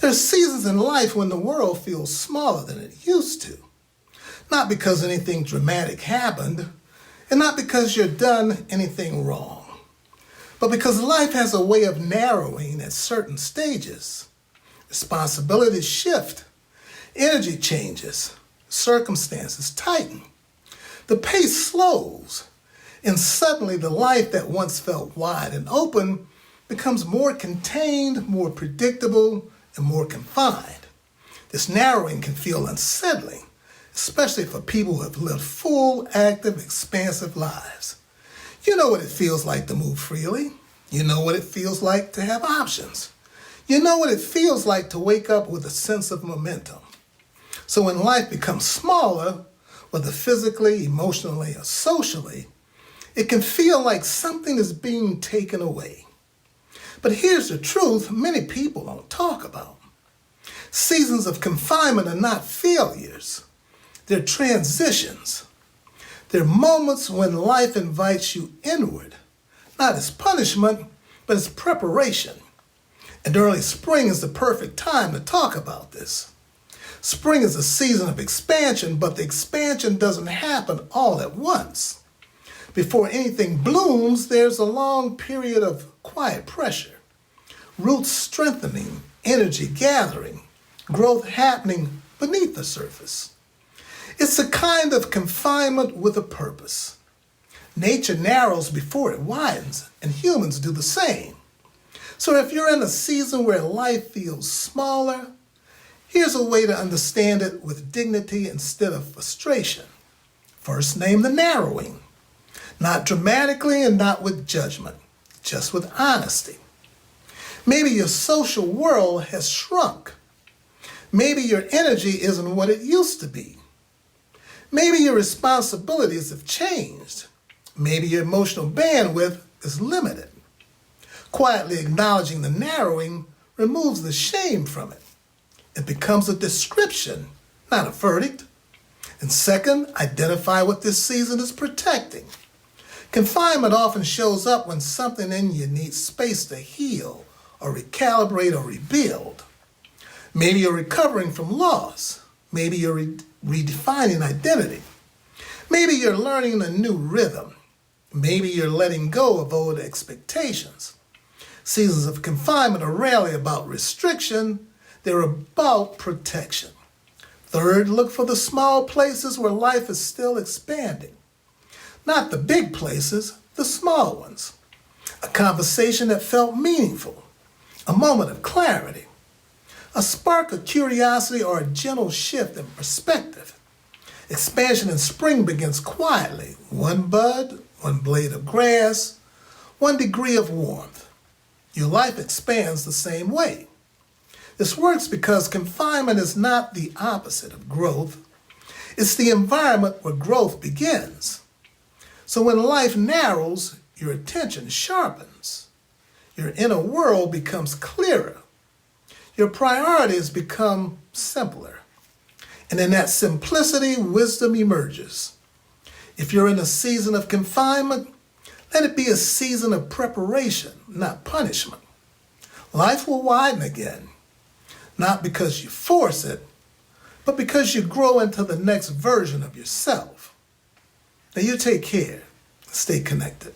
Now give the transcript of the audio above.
There are seasons in life when the world feels smaller than it used to. Not because anything dramatic happened, and not because you've done anything wrong, but because life has a way of narrowing at certain stages. Responsibilities shift, energy changes, circumstances tighten. The pace slows, and suddenly the life that once felt wide and open becomes more contained, more predictable, and more confined. This narrowing can feel unsettling, especially for people who have lived full, active, expansive lives. You know what it feels like to move freely. You know what it feels like to have options. You know what it feels like to wake up with a sense of momentum. So when life becomes smaller, whether physically, emotionally, or socially, it can feel like something is being taken away. But here's the truth many people don't talk about. Seasons of confinement are not failures. They're transitions. They're moments when life invites you inward, not as punishment, but as preparation. And early spring is the perfect time to talk about this. Spring is a season of expansion, but the expansion doesn't happen all at once. Before anything blooms, there's a long period of quiet pressure. Roots strengthening, energy gathering, growth happening beneath the surface. It's a kind of confinement with a purpose. Nature narrows before it widens, and humans do the same. So if you're in a season where life feels smaller, here's a way to understand it with dignity instead of frustration. First, name the narrowing. Not dramatically and not with judgment, just with honesty. Maybe your social world has shrunk. Maybe your energy isn't what it used to be. Maybe your responsibilities have changed. Maybe your emotional bandwidth is limited. Quietly acknowledging the narrowing removes the shame from it. It becomes a description, not a verdict. And second, identify what this season is protecting. Confinement often shows up when something in you needs space to heal or recalibrate or rebuild. Maybe you're recovering from loss. Maybe you're redefining identity. Maybe you're learning a new rhythm. Maybe you're letting go of old expectations. Seasons of confinement are rarely about restriction. They're about protection. Third, look for the small places where life is still expanding. Not the big places, the small ones. A conversation that felt meaningful. A moment of clarity. A spark of curiosity or a gentle shift in perspective. Expansion in spring begins quietly. One bud, one blade of grass, one degree of warmth. Your life expands the same way. This works because confinement is not the opposite of growth. It's the environment where growth begins. So when life narrows, your attention sharpens. Your inner world becomes clearer. Your priorities become simpler. And in that simplicity, wisdom emerges. If you're in a season of confinement, let it be a season of preparation, not punishment. Life will widen again, not because you force it, but because you grow into the next version of yourself. Now you take care. Stay connected.